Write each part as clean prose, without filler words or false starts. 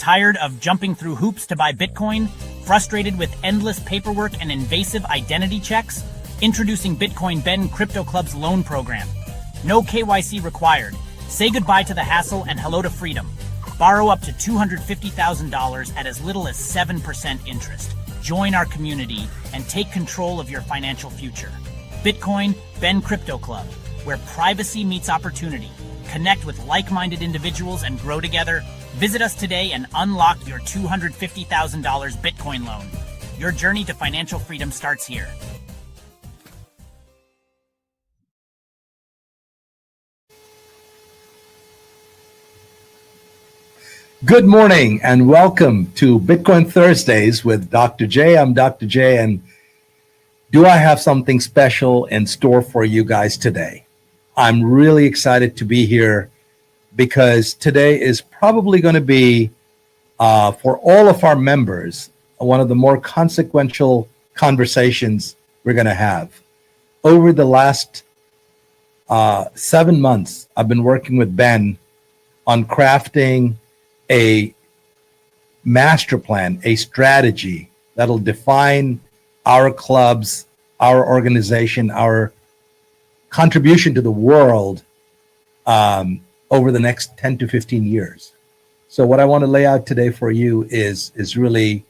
Tired of jumping through hoops to buy Bitcoin? Frustrated with endless paperwork and invasive identity checks? Introducing Bitcoin Ben Crypto Club's loan program. No KYC required. Say goodbye to the hassle and hello to freedom. Borrow up to $250,000 at as little as 7% interest. Join our community and take control of your financial future. Bitcoin Ben Crypto Club, where privacy meets opportunity. Connect with like-minded individuals and grow together. Visit us today and unlock your $250,000 Bitcoin loan. Your journey to financial freedom starts here. Good morning and welcome to Bitcoin Thursdays with Dr. J. I'm Dr. J, and do I have something special in store for you guys today? I'm really excited to be here because today is probably going to be, for all of our members, one of the more consequential conversations we're going to have. Over the last 7 months, I've been working with Ben on crafting a master plan, a strategy that'll define our clubs, our organization, our contribution to the world over the next 10 to 15 years. So what I want to lay out today for you is really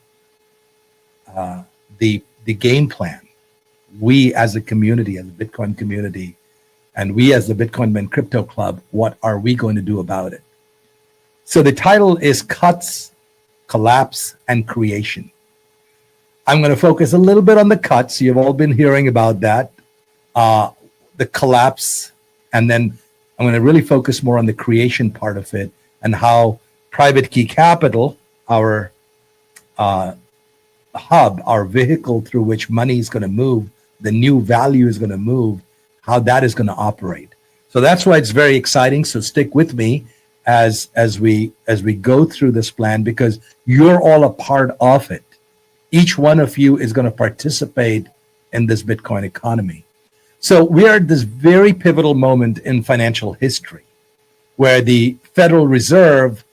the game plan. We as a community, as a Bitcoin community, and we as the Bitcoin Ben Crypto Club, what are we going to do about it? So the title is Cuts, Collapse, and Creation. I'm going to focus a little bit on the cuts. You've all been hearing about that, the collapse, and then I'm going to really focus more on the creation part of it and how private key capital, our hub, our vehicle through which money is going to move, the new value is going to move, how that is going to operate. So that's why it's very exciting. So stick with me as we go through this plan, because you're all a part of it. Each one of you is going to participate in this Bitcoin economy. So we are at this very pivotal moment in financial history where the Federal Reserve,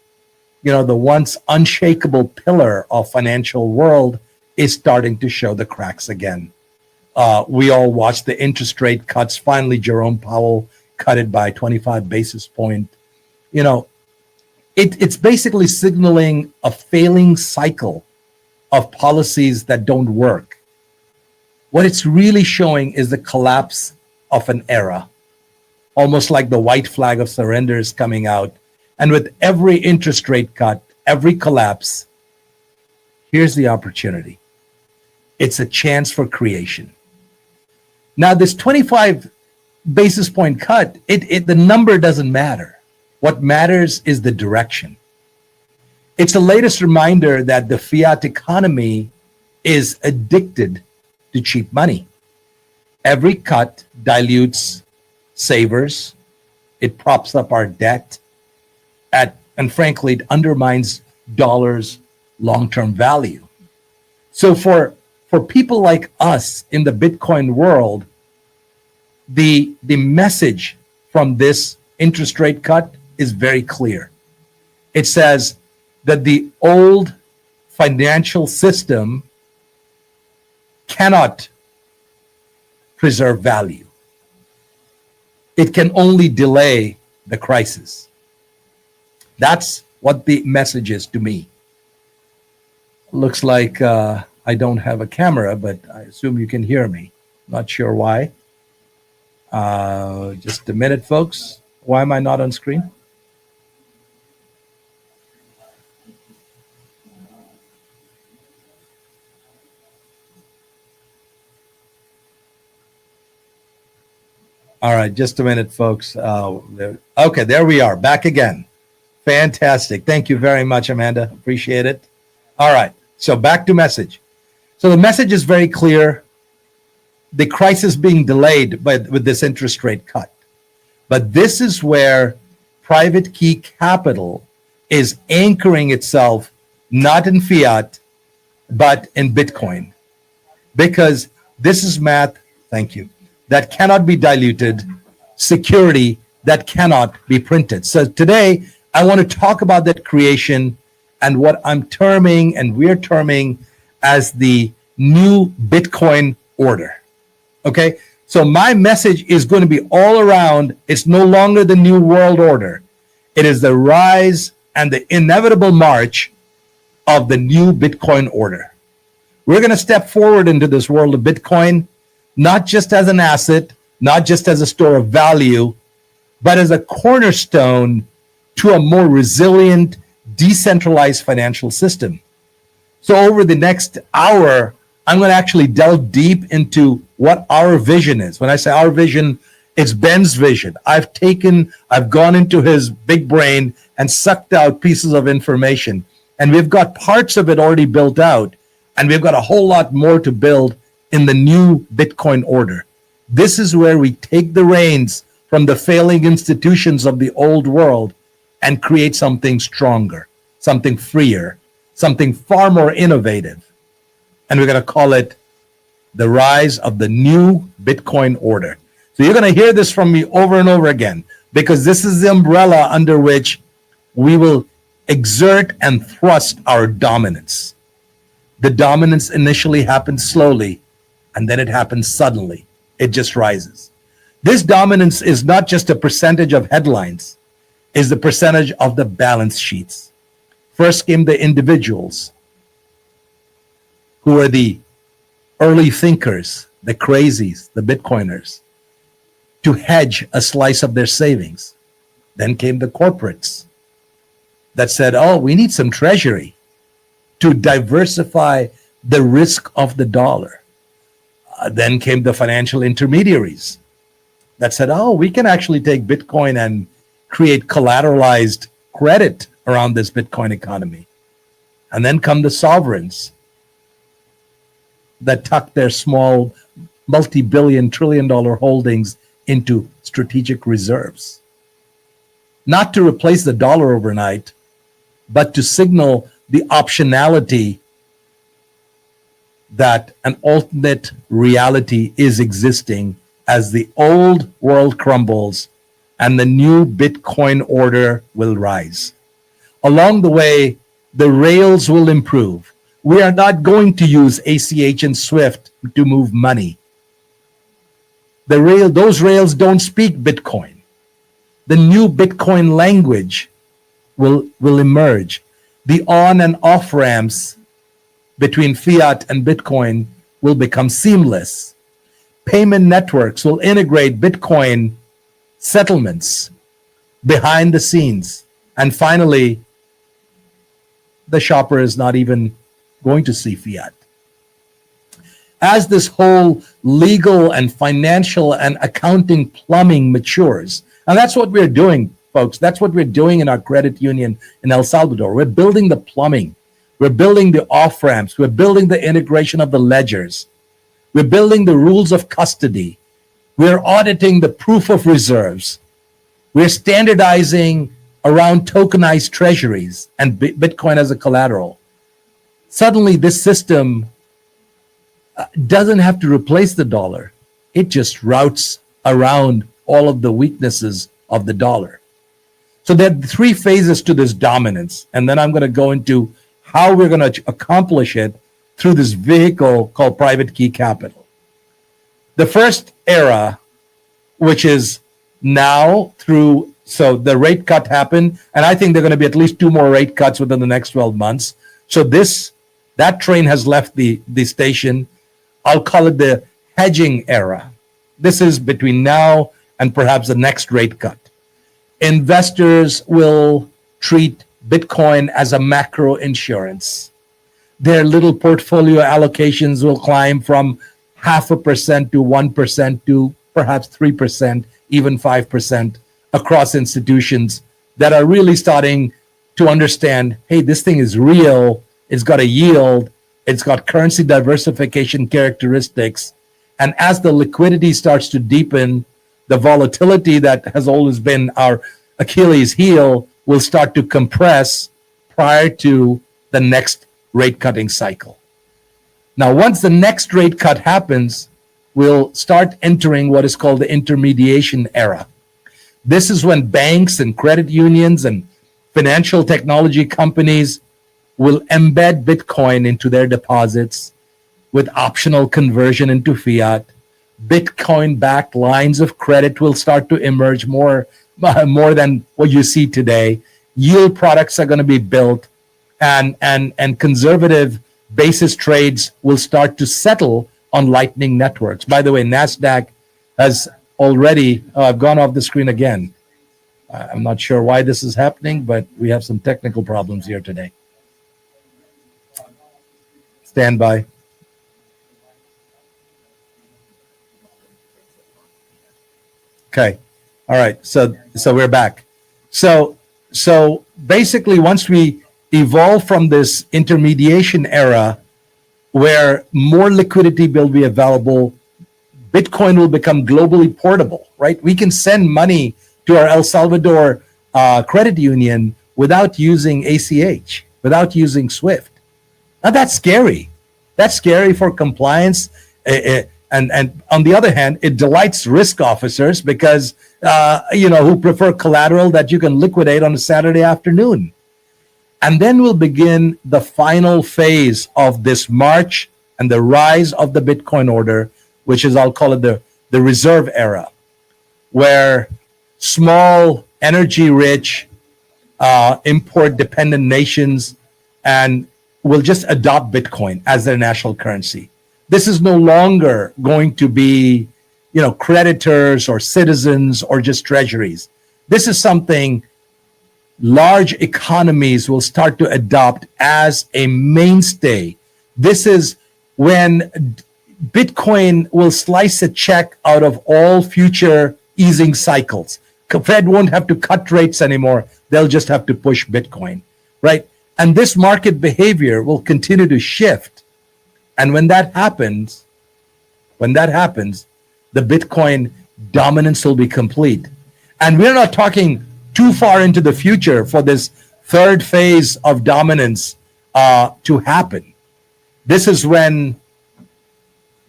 the once unshakable pillar of financial world, is starting to show the cracks again. We all watched the interest rate cuts. Finally, Jerome Powell cut it by 25 basis points. It's basically signaling a failing cycle of policies that don't work. What it's really showing is the collapse of an era, almost like the white flag of surrender is coming out. And with every interest rate cut, every collapse, here's the opportunity. It's a chance for creation. Now, this 25 basis point cut, the number doesn't matter. What matters is the direction. It's the latest reminder that the fiat economy is addicted to cheap money. Every cut dilutes savers. It props up our debt, and frankly, it undermines dollars' long-term value. So for people like us in the Bitcoin world, the message from this interest rate cut is very clear. It says that the old financial system cannot preserve value. It can only delay the crisis. That's what the message is to me. Looks like I don't have a camera, but I assume you can hear me. Not sure why. Just a minute, folks. Why am I not on screen? All right, just a minute, folks. Okay, there we are, back again. Fantastic. Thank you very much, Amanda. Appreciate it. All right, so back to message. So the message is very clear. The crisis being delayed with this interest rate cut. But this is where private key capital is anchoring itself, not in fiat, but in Bitcoin. Because this is math, thank you, that cannot be diluted, security that cannot be printed. So today, I want to talk about that creation and what I'm terming and we're terming as the new Bitcoin order. Okay, so my message is going to be all around. It's no longer the new world order. It is the rise and the inevitable march of the new Bitcoin order. We're going to step forward into this world of Bitcoin, not just as an asset, not just as a store of value, but as a cornerstone to a more resilient, decentralized financial system. So over the next hour, I'm going to actually delve deep into what our vision is. When I say our vision, it's Ben's vision. I've gone into his big brain and sucked out pieces of information. And we've got parts of it already built out. And we've got a whole lot more to build in the new Bitcoin order. This is where we take the reins from the failing institutions of the old world and create something stronger, something freer, something far more innovative. And we're going to call it the rise of the new Bitcoin order. So you're going to hear this from me over and over again, because this is the umbrella under which we will exert and thrust our dominance. The dominance initially happens slowly, and then it happens suddenly. It just rises. This dominance is not just a percentage of headlines, it's the percentage of the balance sheets. First came the individuals, who are the early thinkers, the crazies, the Bitcoiners, to hedge a slice of their savings. Then came the corporates that said, oh, we need some treasury to diversify the risk of the dollar. Then came the financial intermediaries that said, oh, we can actually take Bitcoin and create collateralized credit around this Bitcoin economy. And then come the sovereigns that tuck their small multi-billion, trillion-dollar holdings into strategic reserves. Not to replace the dollar overnight, but to signal the optionality that an alternate reality is existing as the old world crumbles and the new Bitcoin order will rise. Along the way, the rails will improve. We are not going to use ACH and SWIFT to move money. Those rails don't speak Bitcoin. The new Bitcoin language will emerge. The on and off ramps between fiat and Bitcoin will become seamless. Payment networks will integrate Bitcoin settlements behind the scenes. And finally, the shopper is not even going to see fiat. As this whole legal and financial and accounting plumbing matures, and that's what we're doing, folks. That's what we're doing in our credit union in El Salvador. We're building the plumbing. We're building the off-ramps. We're building the integration of the ledgers. We're building the rules of custody. We're auditing the proof of reserves. We're standardizing around tokenized treasuries and Bitcoin as a collateral. Suddenly, this system doesn't have to replace the dollar. It just routes around all of the weaknesses of the dollar. So there are three phases to this dominance. And then I'm going to go into how we're going to accomplish it through this vehicle called private key capital. The first era, which is now through, so the rate cut happened, and I think there are going to be at least 2 more rate cuts within the next 12 months. So that train has left the station. I'll call it the hedging era. This is between now and perhaps the next rate cut. Investors will treat Bitcoin as a macro insurance. Their little portfolio allocations will climb from 0.5% to 1% to perhaps 3%, even 5% across institutions that are really starting to understand, hey, this thing is real. It's got a yield. It's got currency diversification characteristics. And as the liquidity starts to deepen, the volatility that has always been our Achilles heel will start to compress prior to the next rate cutting cycle. Now, once the next rate cut happens, we'll start entering what is called the intermediation era. This is when banks and credit unions and financial technology companies will embed Bitcoin into their deposits with optional conversion into fiat. Bitcoin-backed lines of credit will start to emerge more than what you see today. Yield products are going to be built, and conservative basis trades will start to settle on Lightning networks. By the way, NASDAQ has already gone off the screen again. I'm not sure why this is happening, but we have some technical problems here today. Stand by. Okay. All right. So we're back. So basically, once we evolve from this intermediation era where more liquidity will be available, Bitcoin will become globally portable, right? We can send money to our El Salvador credit union without using ACH, without using SWIFT. Now that's scary. That's scary for compliance. And on the other hand, it delights risk officers because, who prefer collateral that you can liquidate on a Saturday afternoon. And then we'll begin the final phase of this march and the rise of the Bitcoin order, which is, I'll call it the reserve era, where small, energy-rich, import-dependent nations and will just adopt Bitcoin as their national currency. This is no longer going to be, creditors or citizens or just treasuries. This is something large economies will start to adopt as a mainstay. This is when Bitcoin will slice a check out of all future easing cycles. Fed won't have to cut rates anymore. They'll just have to push Bitcoin, right? And this market behavior will continue to shift. And when that happens, the Bitcoin dominance will be complete. And we're not talking too far into the future for this third phase of dominance to happen. This is when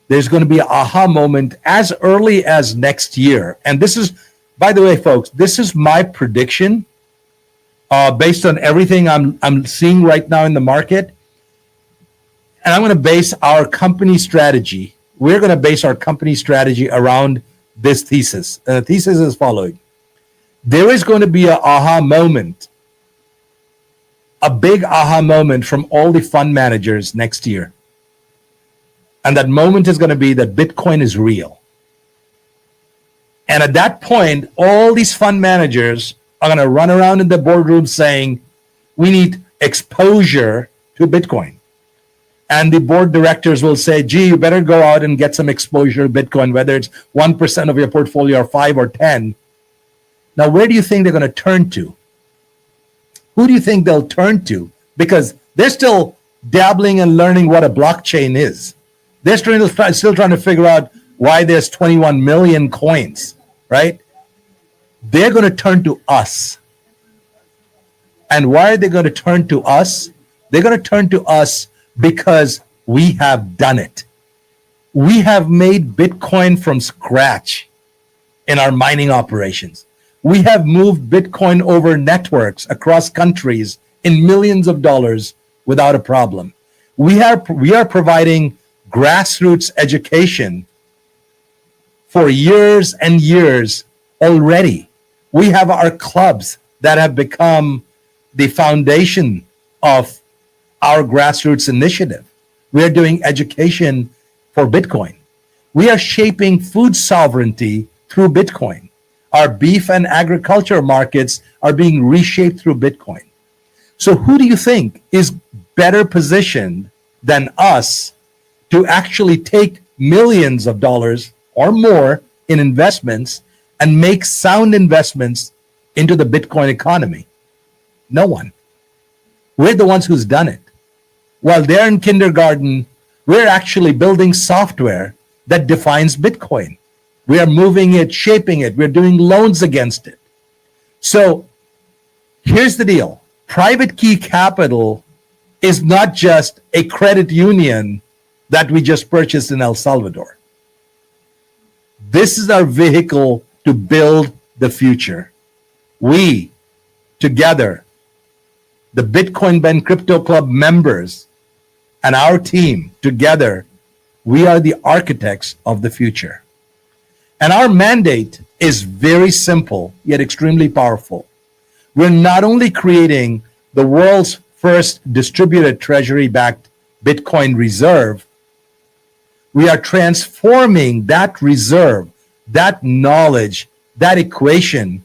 there's going to be an aha moment as early as next year. And this is, by the way, folks, this is my prediction based on everything I'm seeing right now in the market. And I'm going to base our company strategy. We're going to base our company strategy around this thesis. And the thesis is following. There is going to be an aha moment, a big aha moment from all the fund managers next year. And that moment is going to be that Bitcoin is real. And at that point, all these fund managers are going to run around in the boardroom saying, we need exposure to Bitcoin. And the board directors will say, gee, you better go out and get some exposure to Bitcoin, whether it's 1% of your portfolio or 5 or 10. Now, where do you think they're going to turn to? Who do you think they'll turn to? Because they're still dabbling and learning what a blockchain is. They're still trying to figure out why there's 21 million coins, right? They're going to turn to us. And why are they going to turn to us? They're going to turn to us because we have done it. We have made Bitcoin from scratch in our mining operations. We have moved Bitcoin over networks across countries in millions of dollars without a problem. We are providing grassroots education for years and years already. We have our clubs that have become the foundation of our grassroots initiative. We are doing education for Bitcoin. We are shaping food sovereignty through Bitcoin. Our beef and agriculture markets are being reshaped through Bitcoin. So who do you think is better positioned than us to actually take millions of dollars or more in investments and make sound investments into the Bitcoin economy? No one. We're the ones who's done it. While they're in kindergarten, we're actually building software that defines Bitcoin. We are moving it, shaping it. We're doing loans against it. So here's the deal. Private key capital is not just a credit union that we just purchased in El Salvador. This is our vehicle to build the future. We, together, the Bitcoin Ben Crypto Club members, and our team together, we are the architects of the future. And our mandate is very simple, yet extremely powerful. We're not only creating the world's first distributed treasury-backed Bitcoin reserve, we are transforming that reserve, that knowledge, that equation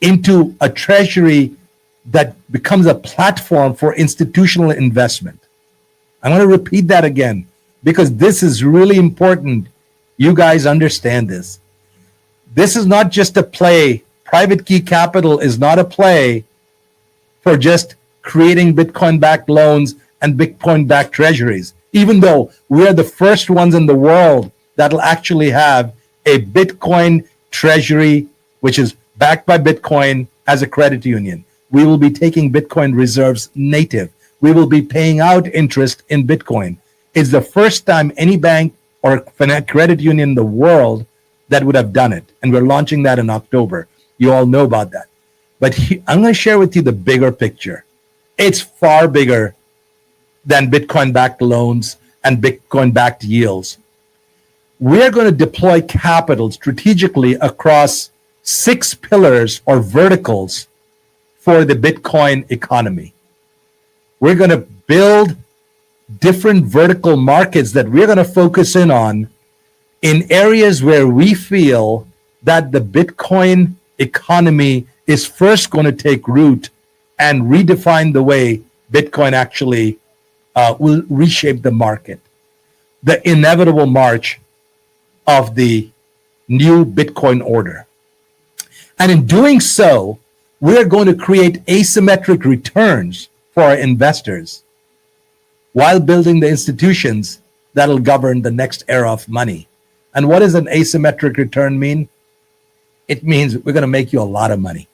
into a treasury that becomes a platform for institutional investment. I'm going to repeat that again because this is really important. You guys understand this. This is not just a play. Private Key Capital is not a play for just creating Bitcoin-backed loans and Bitcoin-backed treasuries, even though we are the first ones in the world that will actually have a Bitcoin treasury, which is backed by Bitcoin as a credit union. We will be taking Bitcoin reserves native. We will be paying out interest in Bitcoin. It's the first time any bank or credit union in the world that would have done it. And we're launching that in October. You all know about that. But I'm going to share with you the bigger picture. It's far bigger than Bitcoin-backed loans and Bitcoin-backed yields. We're going to deploy capital strategically across 6 pillars or verticals for the Bitcoin economy. We're going to build different vertical markets that we're going to focus in on in areas where we feel that the Bitcoin economy is first going to take root and redefine the way Bitcoin actually will reshape the market. The inevitable march of the new Bitcoin order. And in doing so, we're going to create asymmetric returns for our investors while building the institutions that'll govern the next era of money. And what does an asymmetric return mean? It means we're going to make you a lot of money.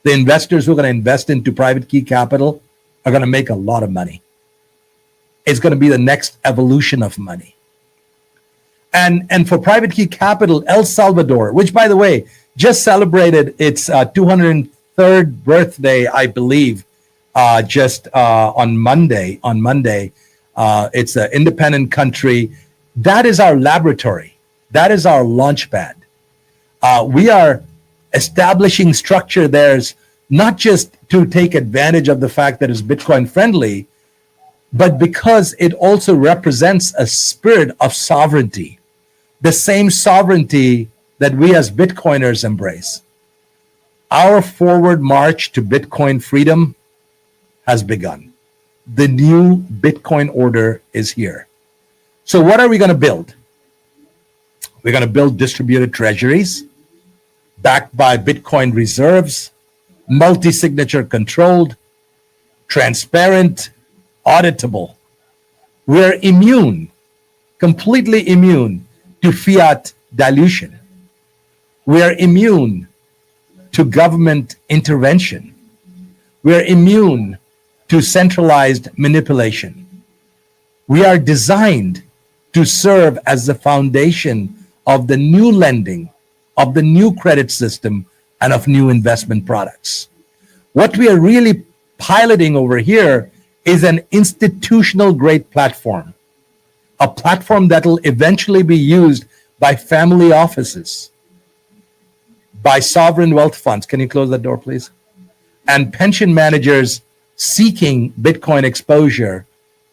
The investors who are going to invest into Private Key Capital are going to make a lot of money. It's going to be the next evolution of money. And for Private Key Capital, El Salvador, which, by the way, just celebrated its 203rd birthday, I believe, just on Monday. It's an independent country. That is our laboratory. That is our launch pad. We are establishing structure there, not just to take advantage of the fact that it's Bitcoin friendly, but because it also represents a spirit of sovereignty, the same sovereignty that we as Bitcoiners embrace. Our forward march to Bitcoin freedom has begun. The new Bitcoin order is here. So what are we going to build? We're going to build distributed treasuries backed by Bitcoin reserves, multi-signature controlled, transparent, auditable. We're immune, completely immune to fiat dilution. We're immune to government intervention. We're immune to centralized manipulation. We are designed to serve as the foundation of the new lending, of the new credit system, and of new investment products. What we are really piloting over here is an institutional grade platform, a platform that will eventually be used by family offices, by sovereign wealth funds. Can you close that door, please? And pension managers seeking Bitcoin exposure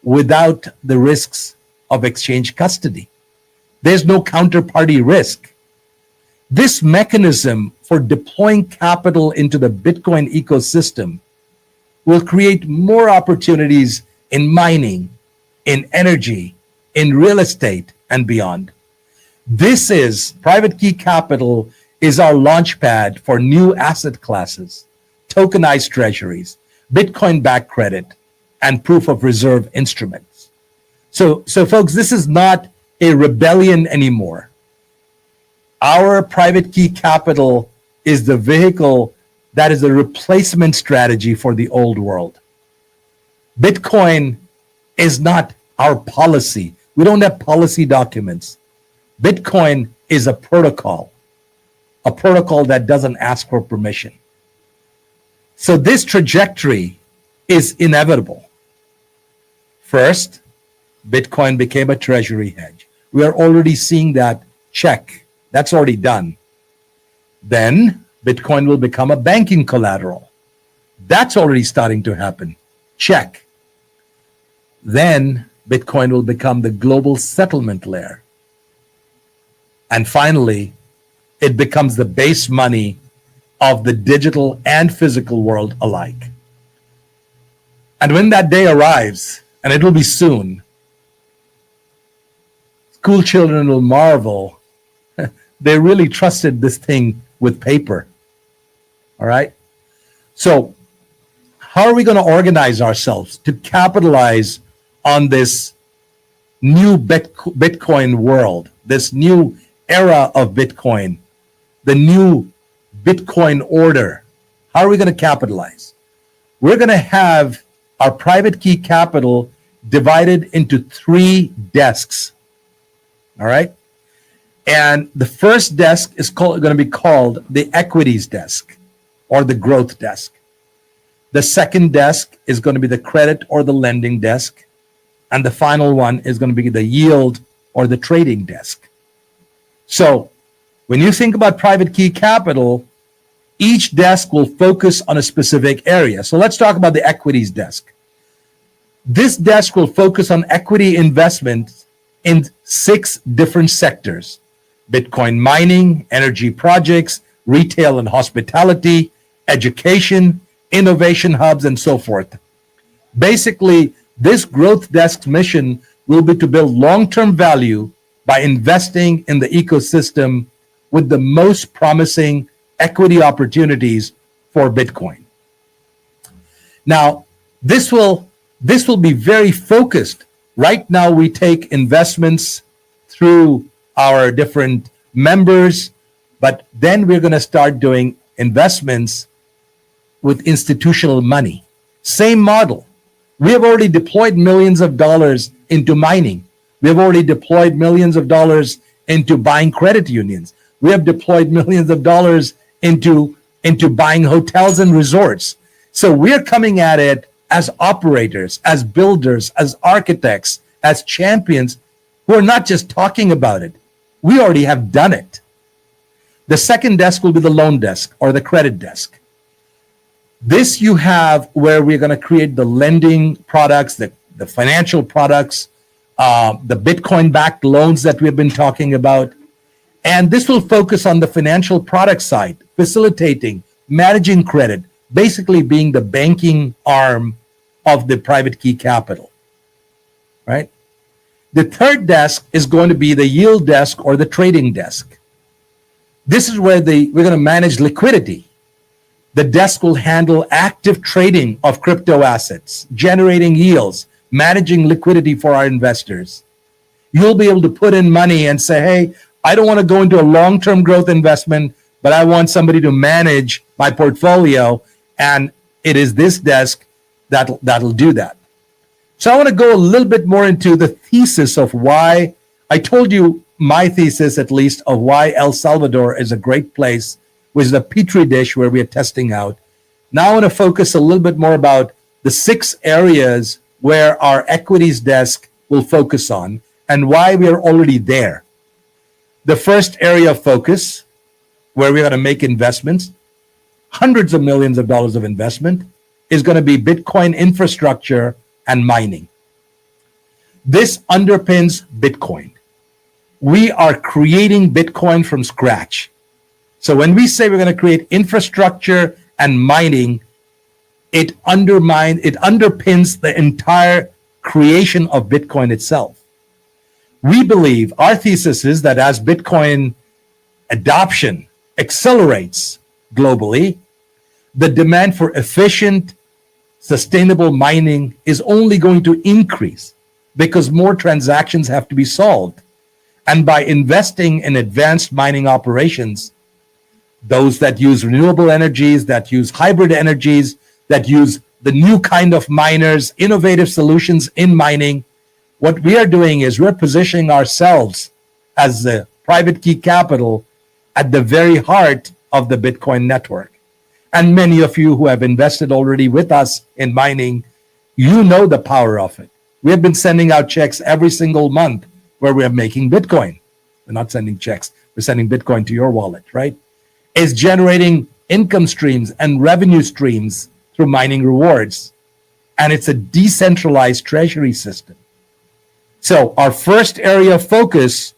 without the risks of exchange custody. There's no counterparty risk. This mechanism for deploying capital into the Bitcoin ecosystem will create more opportunities in mining, in energy, in real estate, and beyond. This is Private Key Capital is our launch pad for new asset classes, tokenized treasuries, Bitcoin-backed credit, and proof of reserve instruments. So folks, this is not a rebellion anymore. Our Private Key Capital is the vehicle that is a replacement strategy for the old world. Bitcoin is not our policy. We don't have policy documents. Bitcoin is a protocol that doesn't ask for permission. So this trajectory is inevitable. First, Bitcoin became a treasury hedge. We are already seeing that. Check. That's already done. Then Bitcoin will become a banking collateral. That's already starting to happen. Check. Then Bitcoin will become the global settlement layer. And finally, it becomes the base money of the digital and physical world alike. And when that day arrives, and it will be soon, school children will marvel. They really trusted this thing with paper. All right? So, how are we going to organize ourselves to capitalize on this new Bitcoin world, this new era of Bitcoin, the new Bitcoin order? How are we going to capitalize? We're going to have our private key capital divided into 3 desks. All right? And the first desk is going to be called the equities desk or the growth desk. The second desk is going to be the credit or the lending desk. And the final one is going to be the yield or the trading desk. So when you think about private key capital, each desk will focus on a specific area. So let's talk about the equities desk. This desk will focus on equity investments in 6 different sectors: Bitcoin mining, energy projects, retail and hospitality, education, innovation hubs, and so forth. Basically, this growth desk's mission will be to build long-term value by investing in the ecosystem with the most promising equity opportunities for Bitcoin. Now, this will be very focused. Right now, we take investments through our different members, but then we're going to start doing investments with institutional money. Same model. We have already deployed millions of dollars into mining. We have already deployed millions of dollars into buying credit unions. We have deployed millions of dollars into buying hotels and resorts. So we're coming at it as operators, as builders, as architects, as champions who are not just talking about it. We already have done it. The second desk will be the loan desk or the credit desk. This you have where we're going to create the lending products, the financial products, the Bitcoin-backed loans that we've been talking about. And this will focus on the financial product side, facilitating, managing credit, basically being the banking arm of the private key capital, right? The third desk is going to be the yield desk or the trading desk. This is where we're going to manage liquidity. The desk will handle active trading of crypto assets, generating yields, managing liquidity for our investors. You'll be able to put in money and say, hey, I don't want to go into a long-term growth investment, but I want somebody to manage my portfolio, and it is this desk that'll do that. So I want to go a little bit more into the thesis of why. I told you my thesis, at least, of why El Salvador is a great place, which is a petri dish where we are testing out. Now I want to focus a little bit more about the 6 areas where our equities desk will focus on and why we are already there. The first area of focus, where we're going to make investments, hundreds of millions of dollars of investment, is going to be Bitcoin infrastructure and mining. This underpins Bitcoin. We are creating Bitcoin from scratch. So when we say we're going to create infrastructure and mining, it underpins the entire creation of Bitcoin itself. We believe, our thesis is that as Bitcoin adoption accelerates globally, the demand for efficient, sustainable mining is only going to increase because more transactions have to be solved. And by investing in advanced mining operations, those that use renewable energies, that use hybrid energies, that use the new kind of miners, innovative solutions in mining, what we are doing is we're positioning ourselves as the private key capital at the very heart of the Bitcoin network. And many of you who have invested already with us in mining, you know the power of it. We have been sending out checks every single month where we are making Bitcoin. We're not sending checks, we're sending Bitcoin to your wallet, right? It's generating income streams and revenue streams through mining rewards. And it's a decentralized treasury system. So our first area of focus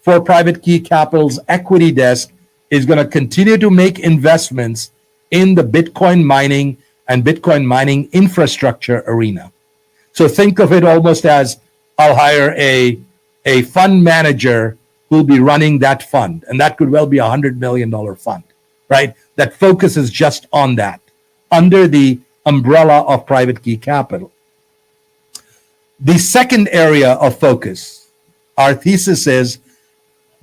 for Private Key Capital's equity desk is going to continue to make investments in the Bitcoin mining and Bitcoin mining infrastructure arena. So think of it almost as I'll hire a fund manager who'll be running that fund. And that could well be $100 million fund, right? That focuses just on that under the umbrella of Private Key Capital. The second area of focus, our thesis is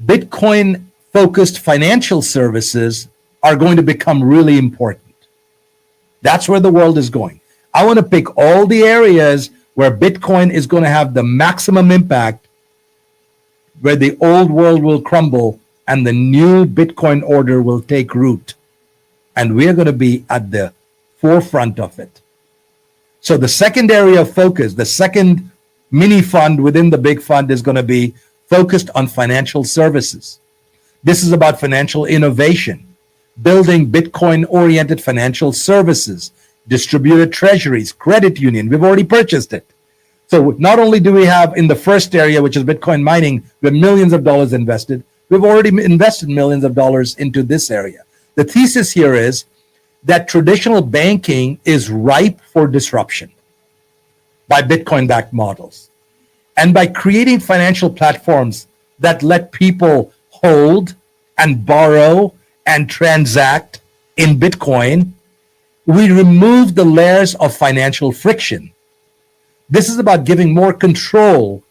Bitcoin-focused financial services are going to become really important. That's where the world is going. I want to pick all the areas where Bitcoin is going to have the maximum impact, where the old world will crumble and the new Bitcoin order will take root. And we're going to be at the forefront of it. So the second area of focus, the second mini fund within the big fund, is going to be focused on financial services. This is about financial innovation, building Bitcoin-oriented financial services, distributed treasuries, credit union. We've already purchased it. So not only do we have in the first area, which is Bitcoin mining, we have millions of dollars invested, we've already invested millions of dollars into this area. The thesis here is that traditional banking is ripe for disruption by Bitcoin-backed models. And by creating financial platforms that let people hold and borrow and transact in Bitcoin, we remove the layers of financial friction. This is about giving more control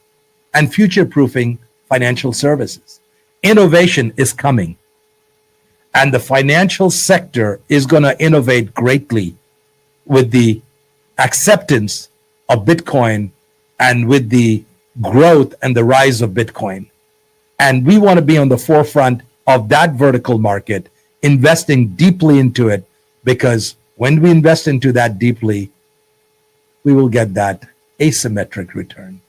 and future-proofing financial services. Innovation is coming. And the financial sector is going to innovate greatly with the acceptance of Bitcoin and with the growth and the rise of Bitcoin. And we want to be on the forefront of that vertical market, investing deeply into it, because when we invest into that deeply, we will get that asymmetric return.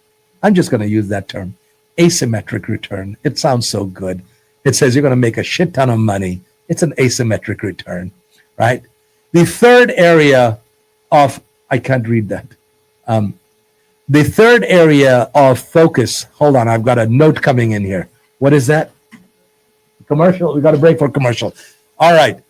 I'm just going to use that term, asymmetric return. It sounds so good. It says you're going to make a shit ton of money. It's an asymmetric return, right? The third area of, I can't read that. The third area of focus, hold on, I've got a note coming in here. What is that? Commercial, we got a break for commercial. All right,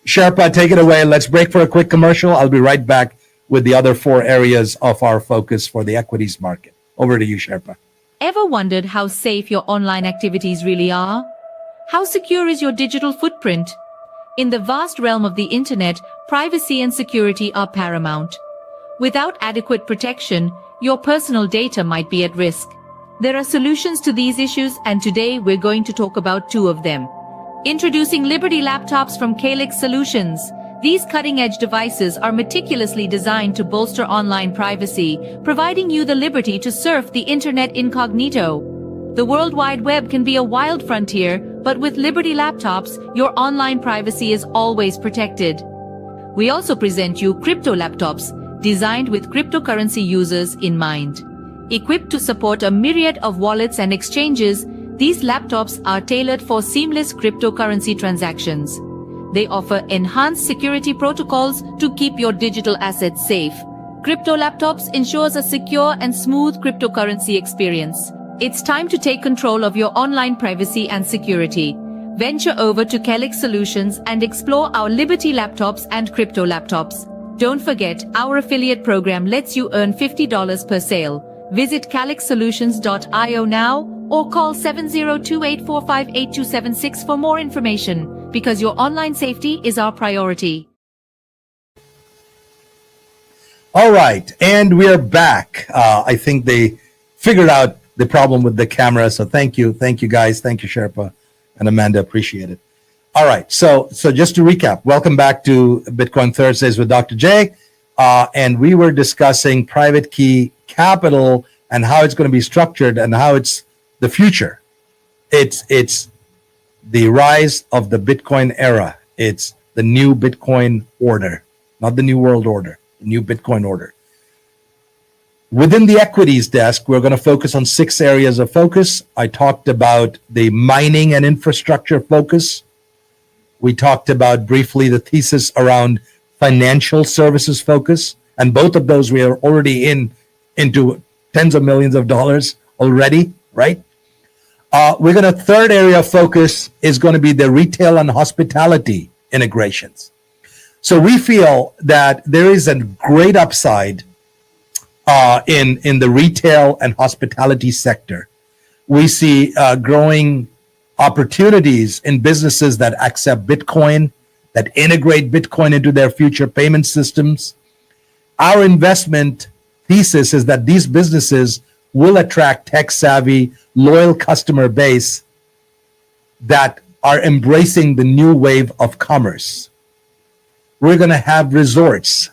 Sherpa, take it away. Let's break for a quick commercial. I'll be right back with the other four areas of our focus for the equities market. Over to you, Sherpa. Ever wondered how safe your online activities really are? How secure is your digital footprint? In the vast realm of the internet, privacy and security are paramount. Without adequate protection, your personal data might be at risk. There are solutions to these issues, and today we're going to talk about two of them. Introducing Liberty laptops from CALIX Solutions. These cutting-edge devices are meticulously designed to bolster online privacy, providing you the liberty to surf the internet incognito. The World Wide Web can be a wild frontier, but with Liberty laptops, your online privacy is always protected. We also present you crypto laptops, designed with cryptocurrency users in mind. Equipped to support a myriad of wallets and exchanges, these laptops are tailored for seamless cryptocurrency transactions. They offer enhanced security protocols to keep your digital assets safe. Crypto laptops ensures a secure and smooth cryptocurrency experience. It's time to take control of your online privacy and security. Venture over to CALIX Solutions and explore our Liberty laptops and crypto laptops. Don't forget, our affiliate program lets you earn $50 per sale. Visit calixsolutions.io now or call 7028458276 for more information, because your online safety is our priority. All right, and we're back. I think they figured out the problem with the camera, so thank you guys, thank you Sherpa and Amanda, appreciate it. All right, so just to recap, welcome back to Bitcoin Thursdays with Dr. J, and we were discussing private key capital and how it's going to be structured and how it's the future. It's the rise of the Bitcoin era. It's the new Bitcoin order, not the new world order, the new Bitcoin order. Within the equities desk, we're going to focus on 6 areas of focus. I talked about the mining and infrastructure focus. We talked about briefly the thesis around financial services focus, and both of those we are already into tens of millions of dollars already, right? We're going to, third area of focus is going to be the retail and hospitality integrations. So we feel that there is a great upside in the retail and hospitality sector. We see growing opportunities in businesses that accept Bitcoin, that integrate Bitcoin into their future payment systems. Our investment thesis is that these businesses will attract tech-savvy, loyal customer base that are embracing the new wave of commerce. We're going to have resorts,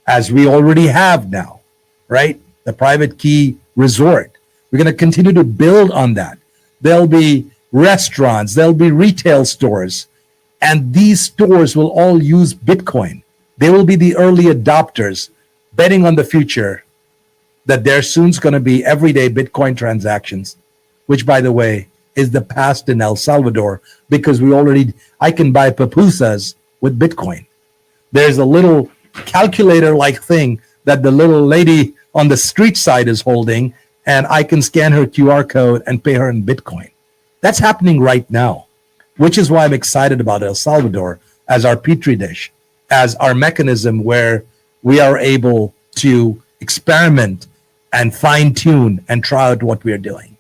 as we already have now, right? The private key resort. We're going to continue to build on that. There'll be restaurants, there'll be retail stores, and these stores will all use Bitcoin. They will be the early adopters, betting on the future that there's soon going to be everyday Bitcoin transactions, which, by the way, is the past in El Salvador, because I can buy pupusas with Bitcoin. There's a little calculator-like thing that the little lady on the street side is holding, and I can scan her QR code and pay her in Bitcoin. That's happening right now, which is why I'm excited about El Salvador as our petri dish, as our mechanism where we are able to experiment and fine-tune and try out what we're doing.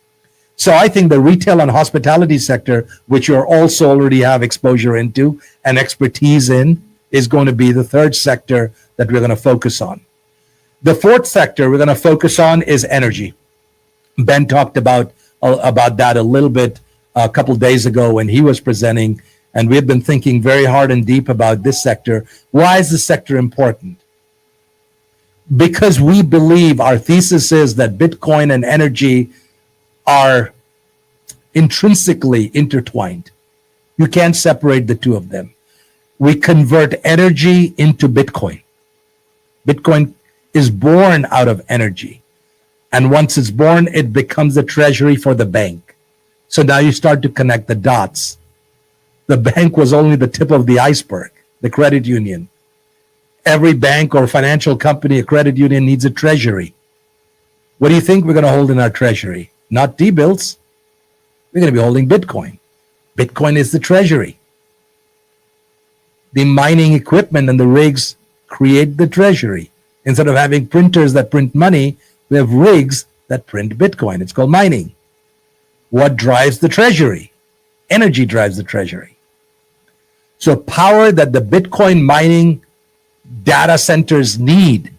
So I think the retail and hospitality sector, which you also already have exposure into and expertise in, is going to be the third sector that we're going to focus on. The fourth sector we're going to focus on is energy. Ben talked about that a little bit a couple of days ago when he was presenting, and we've been thinking very hard and deep about this sector. Why is this sector important? Because we believe, our thesis is that Bitcoin and energy are intrinsically intertwined. You can't separate the two of them. We convert energy into Bitcoin. Bitcoin is born out of energy. And once it's born, it becomes a treasury for the bank. So now you start to connect the dots. The bank was only the tip of the iceberg, the credit union. Every bank or financial company, a credit union, needs a treasury. What do you think we're going to hold in our treasury? Not T-bills. We're going to be holding Bitcoin. Bitcoin is the treasury. The mining equipment and the rigs create the treasury. Instead of having printers that print money, we have rigs that print Bitcoin. It's called mining. What drives the treasury? Energy drives the treasury. So power that the Bitcoin mining data centers need.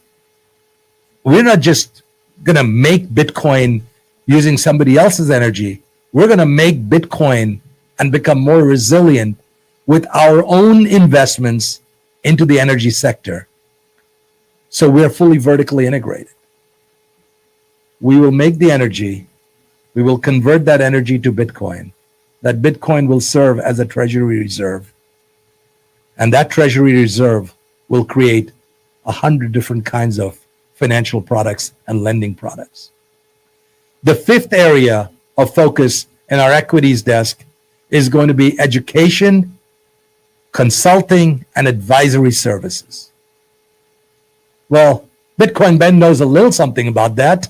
We're not just going to make Bitcoin using somebody else's energy. We're going to make Bitcoin and become more resilient with our own investments into the energy sector. So we're fully vertically integrated. We will make the energy. We will convert that energy to Bitcoin. That Bitcoin will serve as a treasury reserve. And that treasury reserve will create 100 different kinds of financial products and lending products. The fifth area of focus in our equities desk is going to be education, consulting, and advisory services. Well, Bitcoin Ben knows a little something about that.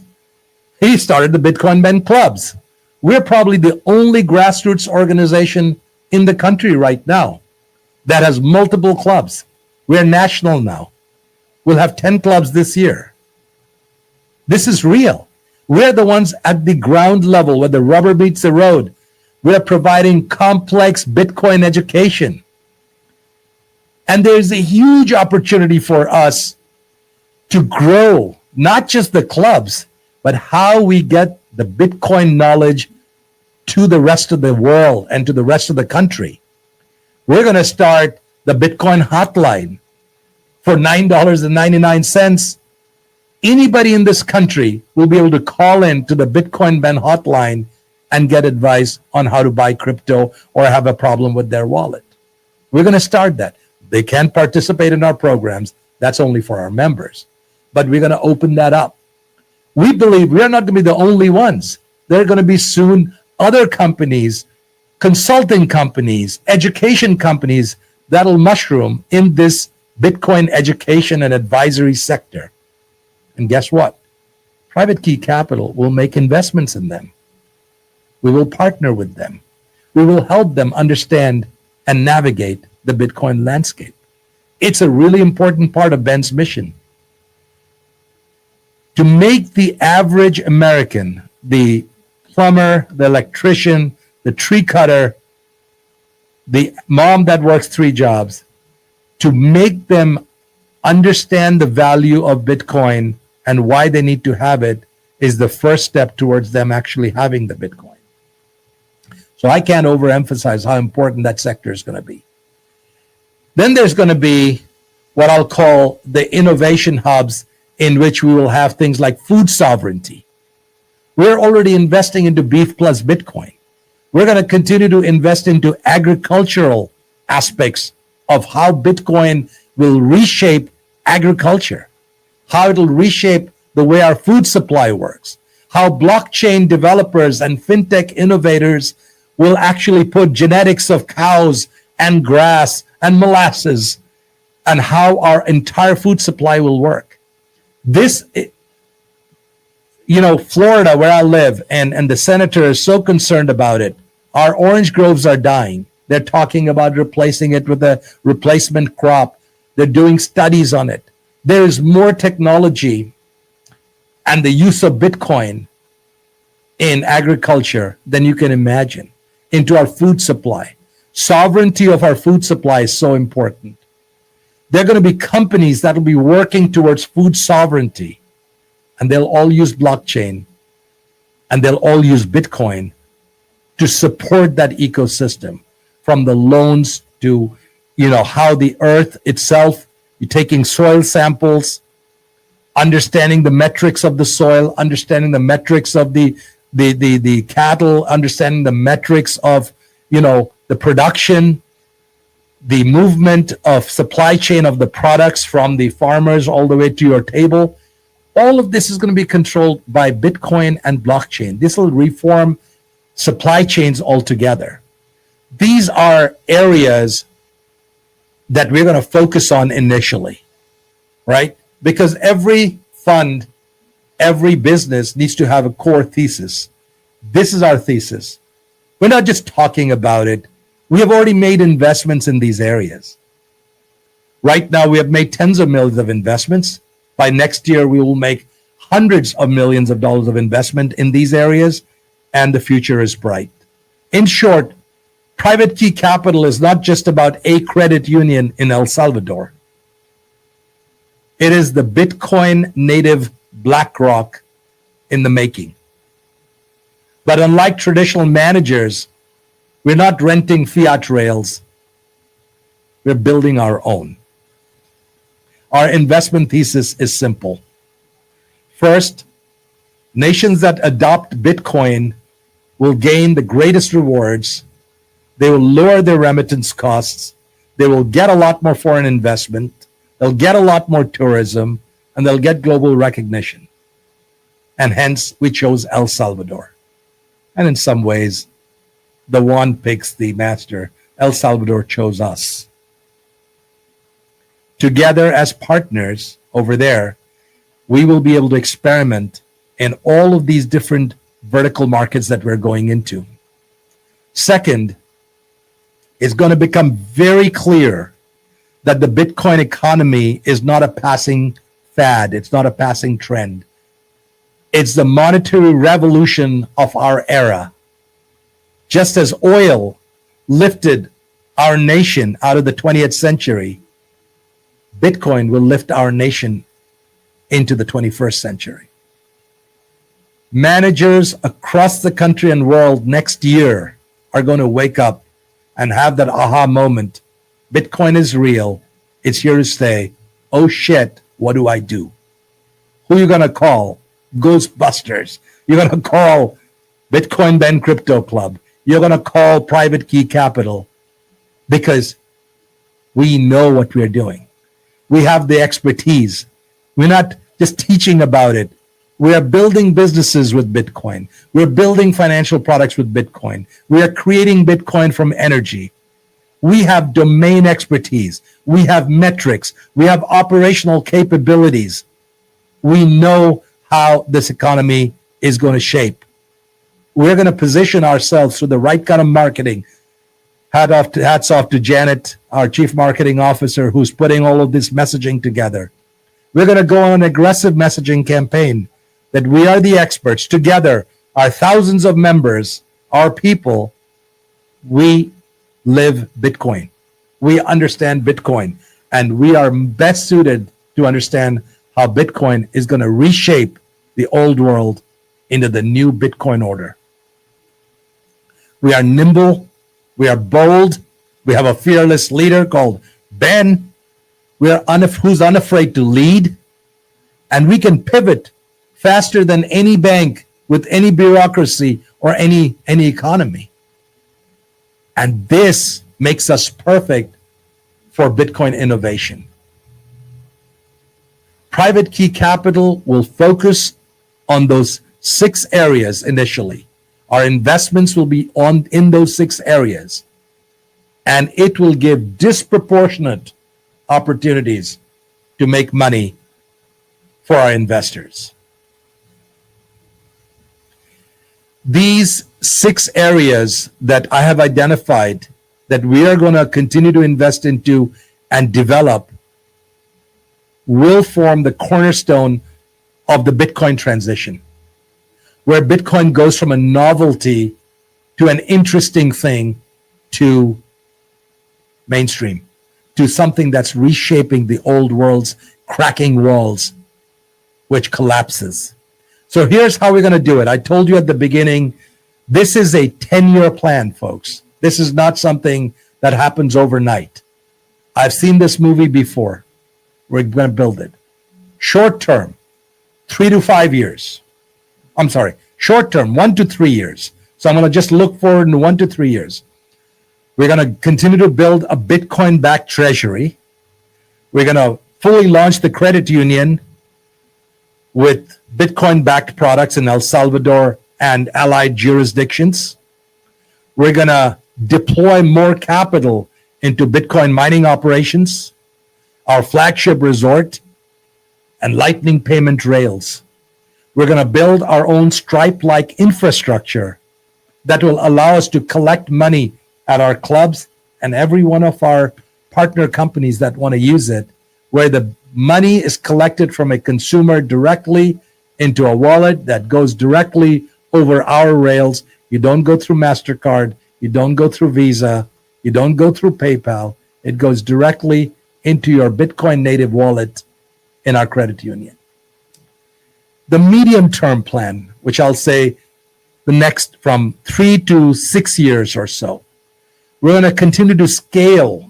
He started the Bitcoin Ben clubs. We're probably the only grassroots organization in the country right now that has multiple clubs. We're national now. We'll have 10 clubs this year. This is real. We're the ones at the ground level where the rubber meets the road. We're providing complex Bitcoin education. And there's a huge opportunity for us to grow, not just the clubs, but how we get the Bitcoin knowledge to the rest of the world and to the rest of the country. We're going to start the Bitcoin hotline for $9.99. Anybody in this country will be able to call in to the Bitcoin Ben hotline and get advice on how to buy crypto or have a problem with their wallet. We're going to start that. They can participate in our programs. That's only for our members. But we're going to open that up. We believe we are not going to be the only ones. There are going to be soon other companies, consulting companies, education companies that'll mushroom in this Bitcoin education and advisory sector. And guess what? Private Key Capital will make investments in them. We will partner with them. We will help them understand and navigate the Bitcoin landscape. It's a really important part of Ben's mission. To make the average American, the plumber, the electrician, the tree cutter, the mom that works 3 jobs, to make them understand the value of Bitcoin and why they need to have it is the first step towards them actually having the Bitcoin. So I can't overemphasize how important that sector is going to be. Then there's going to be what I'll call the innovation hubs, in which we will have things like food sovereignty. We're already investing into Beef Plus Bitcoin. We're going to continue to invest into agricultural aspects of how Bitcoin will reshape agriculture, how it'll reshape the way our food supply works, how blockchain developers and fintech innovators will actually put genetics of cows and grass and molasses, and how our entire food supply will work. This, Florida, where I live, and the senator is so concerned about it. Our orange groves are dying. They're talking about replacing it with a replacement crop. They're doing studies on it. There is more technology and the use of Bitcoin in agriculture than you can imagine into our food supply. Sovereignty of our food supply is so important. There are going to be companies that will be working towards food sovereignty, and they'll all use blockchain, and they'll all use Bitcoin to support that ecosystem, from the loans to, how the earth itself, you're taking soil samples, understanding the metrics of the soil, understanding the metrics of the cattle, understanding the metrics of, the production, the movement of supply chain of the products from the farmers all the way to your table. All of this is going to be controlled by Bitcoin and blockchain. This will reform supply chains altogether. These are areas that we're going to focus on initially, right? Because every fund, every business needs to have a core thesis. This is our thesis. We're not just talking about it. We have already made investments in these areas. Right now, we have made tens of millions of investments. By next year, we will make hundreds of millions of dollars of investment in these areas, and the future is bright. In short, Private Key Capital is not just about a credit union in El Salvador. It is the Bitcoin native BlackRock in the making. But unlike traditional managers, we're not renting fiat rails. We're building our own. Our investment thesis is simple. First, nations that adopt Bitcoin will gain the greatest rewards. They will lower their remittance costs. They will get a lot more foreign investment. They'll get a lot more tourism, and they'll get global recognition. And hence, we chose El Salvador. And in some ways, the one picks the master. El Salvador chose us. Together as partners over there, we will be able to experiment in all of these different vertical markets that we're going into. Second, it's going to become very clear that the Bitcoin economy is not a passing fad. It's not a passing trend. It's the monetary revolution of our era. Just as oil lifted our nation out of the 20th century, Bitcoin will lift our nation into the 21st century. Managers across the country and world next year are going to wake up and have that aha moment. Bitcoin is real. It's here to stay. Oh shit, what do I do? Who are you going to call? Ghostbusters. You're going to call Bitcoin Ben Crypto Club. You're going to call Private Key Capital, because We know what we're doing. We have the expertise. We're not just teaching about it. We are building businesses with Bitcoin. We're building financial products with Bitcoin. We are creating Bitcoin from energy. We have domain expertise. We have metrics. We have operational capabilities. We know how this economy is going to shape. We're going to position ourselves through the right kind of marketing. Hats off to Janet, our chief marketing officer, who's putting all of this messaging together. We're going to go on an aggressive messaging campaign that we are the experts. Together, our thousands of members, our people, we live Bitcoin. We understand Bitcoin, and we are best suited to understand how Bitcoin is going to reshape the old world into the new Bitcoin order. We are nimble. We are bold. We have a fearless leader called Ben. We are who's unafraid to lead, and we can pivot faster than any bank with any bureaucracy or any economy. And this makes us perfect for Bitcoin innovation. Private key capital will focus on those 6 areas initially. Our investments will be in those 6 areas, and it will give disproportionate opportunities to make money for our investors. These 6 areas that I have identified that we are going to continue to invest into and develop will form the cornerstone of the Bitcoin transition, where Bitcoin goes from a novelty to an interesting thing to mainstream, to something that's reshaping the old world's cracking walls, which collapses. So here's how we're going to do it. I told you at the beginning, this is a 10-year plan, folks. This is not something that happens overnight. I've seen this movie before. We're going to build it. Short term, 3 to 5 years. I'm sorry, short term, 1 to 3 years. So I'm going to just look forward in 1 to 3 years. We're going to continue to build a Bitcoin-backed treasury. We're going to fully launch the credit union with Bitcoin-backed products in El Salvador and allied jurisdictions. We're going to deploy more capital into Bitcoin mining operations, our flagship resort, and Lightning payment rails. We're going to build our own Stripe-like infrastructure that will allow us to collect money at our clubs and every one of our partner companies that want to use it, where the money is collected from a consumer directly into a wallet that goes directly over our rails. You don't go through MasterCard. You don't go through Visa. You don't go through PayPal. It goes directly into your Bitcoin native wallet in our credit union. The medium-term plan, which I'll say the next from 3 to 6 years or so, we're going to continue to scale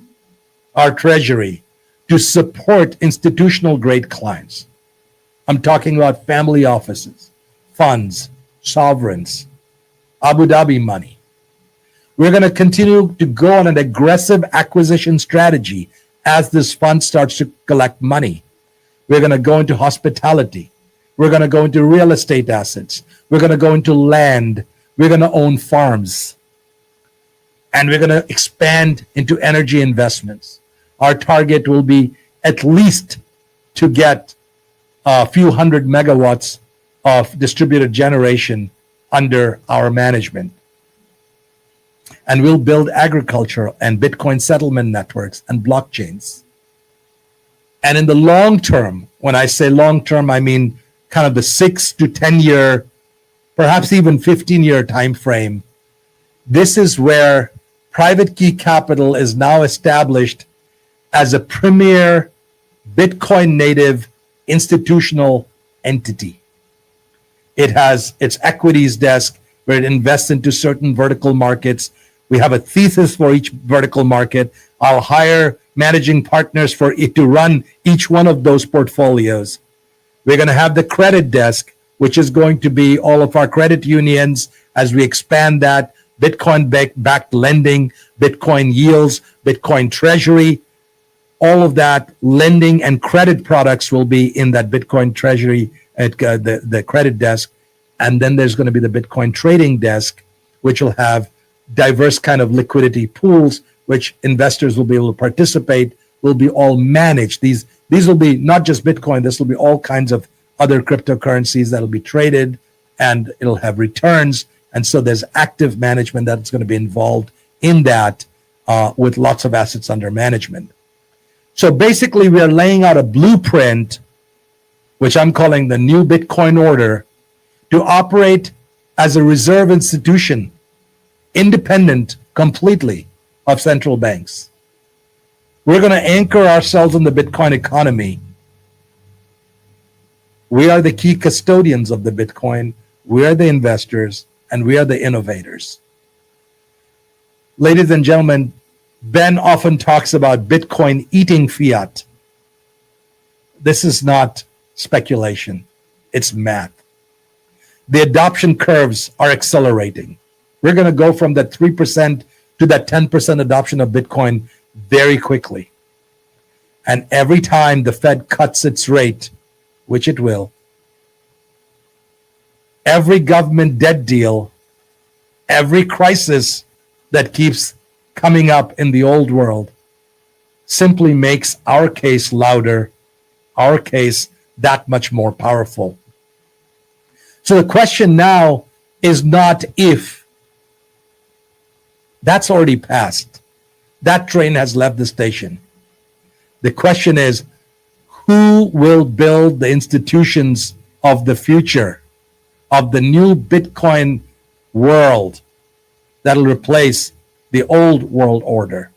our treasury to support institutional-grade clients. I'm talking about family offices, funds, sovereigns, Abu Dhabi money. We're going to continue to go on an aggressive acquisition strategy as this fund starts to collect money. We're going to go into hospitality. We're going to go into real estate assets. We're going to go into land. We're going to own farms. And we're going to expand into energy investments. Our target will be at least to get a few hundred megawatts of distributed generation under our management. And we'll build agriculture and Bitcoin settlement networks and blockchains. And in the long term, when I say long term, I mean kind of the 6 to 10 year, perhaps even 15-year time frame. This is where private key capital is now established as a premier Bitcoin native institutional entity. It has its equities desk where it invests into certain vertical markets. We have a thesis for each vertical market. I'll hire managing partners for it to run each one of those portfolios. We're going to have the credit desk, which is going to be all of our credit unions as we expand that, Bitcoin-backed lending, Bitcoin yields, Bitcoin treasury, all of that lending and credit products will be in that Bitcoin treasury at the credit desk. And then there's going to be the Bitcoin trading desk, which will have diverse kind of liquidity pools, which investors will be able to participate, will be all managed. These will be not just Bitcoin, this will be all kinds of other cryptocurrencies that will be traded, and it'll have returns. And so there's active management that's going to be involved in that with lots of assets under management. So basically, we are laying out a blueprint, which I'm calling the new Bitcoin order, to operate as a reserve institution, independent completely of central banks. We're going to anchor ourselves in the Bitcoin economy. We are the key custodians of the Bitcoin. We are the investors, and we are the innovators. Ladies and gentlemen, Ben often talks about Bitcoin eating fiat. This is not speculation. It's math. The adoption curves are accelerating. We're going to go from that 3% to that 10% adoption of Bitcoin very quickly. And every time the Fed cuts its rate, which it will, every government debt deal, every crisis that keeps coming up in the old world simply makes our case louder, our case that much more powerful. So the question now is not if. That's already passed. That train has left the station. The question is, who will build the institutions of the future, of the new Bitcoin world that'll replace the old world order?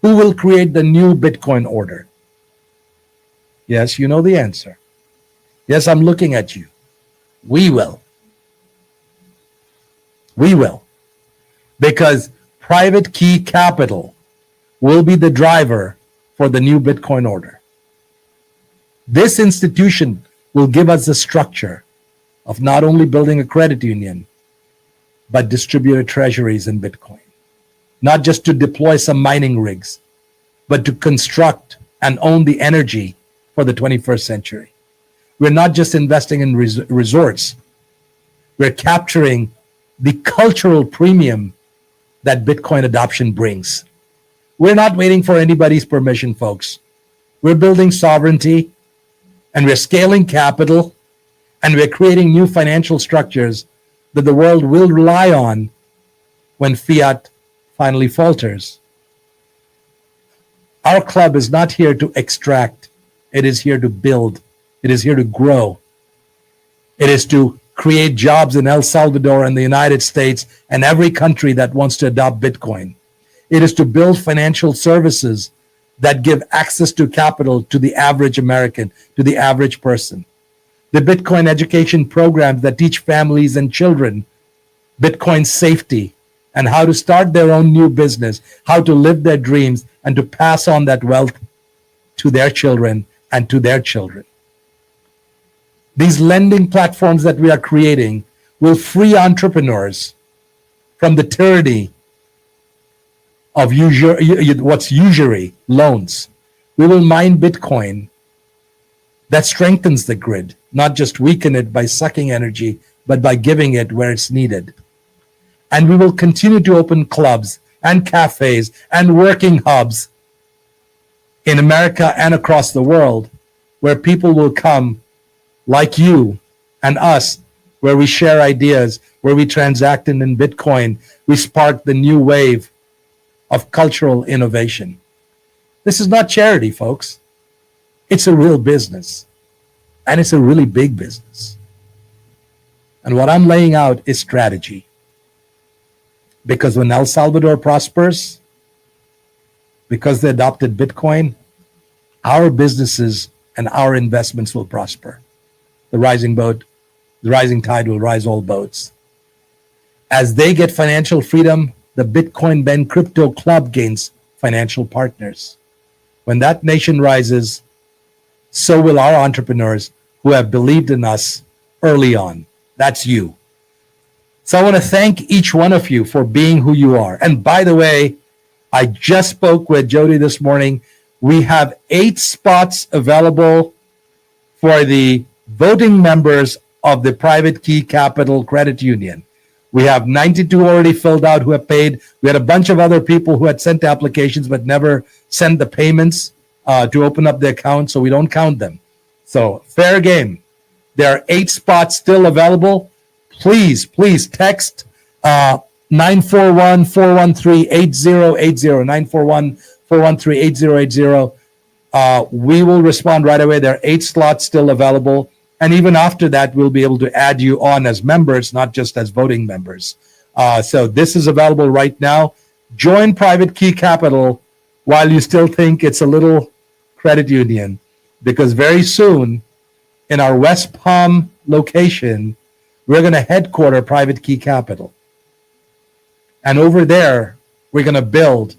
Who will create the new Bitcoin order? Yes, you know the answer. Yes, I'm looking at you. We will. We will. Because private key capital will be the driver for the new Bitcoin order. This institution will give us the structure of not only building a credit union, but distributed treasuries in Bitcoin. Not just to deploy some mining rigs, but to construct and own the energy for the 21st century. We're not just investing in resorts. We're capturing the cultural premium that Bitcoin adoption brings. We're not waiting for anybody's permission, folks. We're building sovereignty, and we're scaling capital, and we're creating new financial structures that the world will rely on when fiat finally falters. Our club is not here to extract. It is here to build. It is here to grow. It is to create jobs in El Salvador and the United States and every country that wants to adopt Bitcoin. It is to build financial services that give access to capital to the average American, to the average person. The Bitcoin education programs that teach families and children Bitcoin safety and how to start their own new business, how to live their dreams, and to pass on that wealth to their children and to their children. These lending platforms that we are creating will free entrepreneurs from the tyranny of what's usury, loans. We will mine Bitcoin that strengthens the grid, not just weaken it by sucking energy, but by giving it where it's needed. And we will continue to open clubs and cafes and working hubs in America and across the world, where people will come like you and us, where we share ideas, where we transact in Bitcoin. We spark the new wave of cultural innovation. This is not charity, folks. It's a real business, and it's a really big business. And what I'm laying out is strategy. Because when El Salvador prospers, because they adopted Bitcoin, our businesses and our investments will prosper. The rising tide will rise all boats. As they get financial freedom, the Bitcoin Ben Crypto Club gains financial partners. When that nation rises, so will our entrepreneurs who have believed in us early on. That's you. So I want to thank each one of you for being who you are. And by the way, I just spoke with Jody this morning. We have 8 spots available for the voting members of the Private Key Capital Credit Union. We have 92 already filled out who have paid. We had a bunch of other people who had sent applications but never sent the payments to open up the account, so we don't count them. So fair game. There are 8 spots still available. Please text 941-413-8080, 941-413-8080. We will respond right away. There are 8 slots still available. And even after that, we'll be able to add you on as members, not just as voting members. So this is available right now. Join Private Key Capital while you still think it's a little credit union, because very soon in our West Palm location, we're going to headquarter Private Key Capital. And over there, we're going to build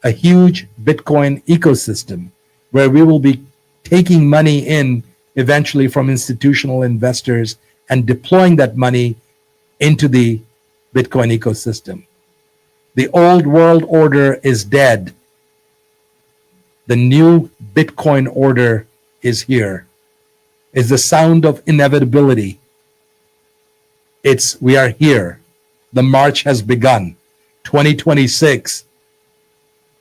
a huge Bitcoin ecosystem where we will be taking money in eventually from institutional investors and deploying that money into the Bitcoin ecosystem. The old world order is dead. The new Bitcoin order is here. It's the sound of inevitability. We are here. The march has begun. 2026,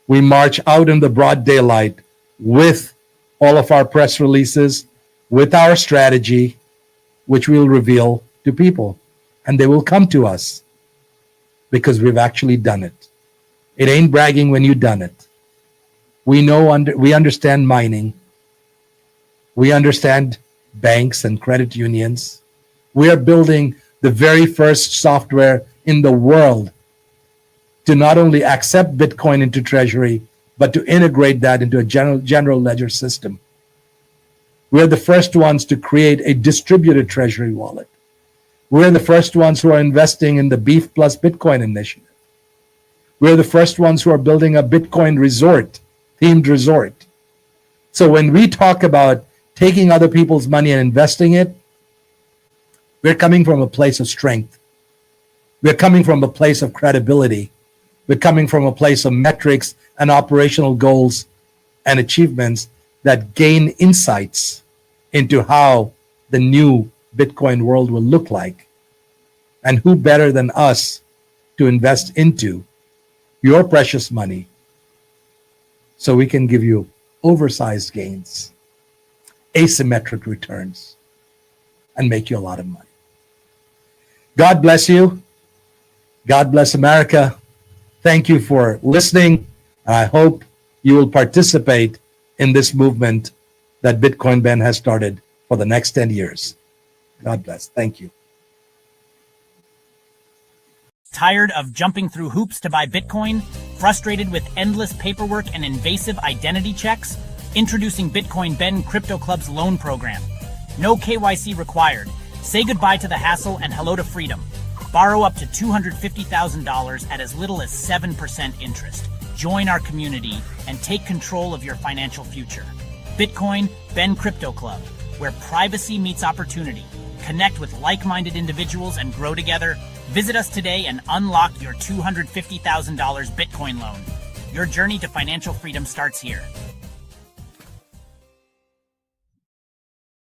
we march out in the broad daylight with all of our press releases, with our strategy, which we'll reveal to people. And they will come to us because we've actually done it. It ain't bragging when you've done it. We understand mining. We understand banks and credit unions. We are building the very first software in the world to not only accept Bitcoin into Treasury, but to integrate that into a general ledger system. We're the first ones to create a distributed Treasury wallet. We're the first ones who are investing in the Beef Plus Bitcoin initiative. We're the first ones who are building a Bitcoin resort, themed resort. So when we talk about taking other people's money and investing it, we're coming from a place of strength. We're coming from a place of credibility. We're coming from a place of metrics and operational goals and achievements that gain insights into how the new Bitcoin world will look like. And who better than us to invest into your precious money so we can give you oversized gains, asymmetric returns, and make you a lot of money. God bless you. God bless America. Thank you for listening. I hope you will participate in this movement that Bitcoin Ben has started for the next 10 years. God bless. Thank you. Tired of jumping through hoops to buy Bitcoin? Frustrated with endless paperwork and invasive identity checks? Introducing Bitcoin Ben Crypto Club's loan program. No KYC required. Say goodbye to the hassle and hello to freedom. Borrow up to $250,000 at as little as 7% interest. Join our community and take control of your financial future. Bitcoin Ben Crypto Club, where privacy meets opportunity. Connect with like-minded individuals and grow together. Visit us today and unlock your $250,000 Bitcoin loan. Your journey to financial freedom starts here.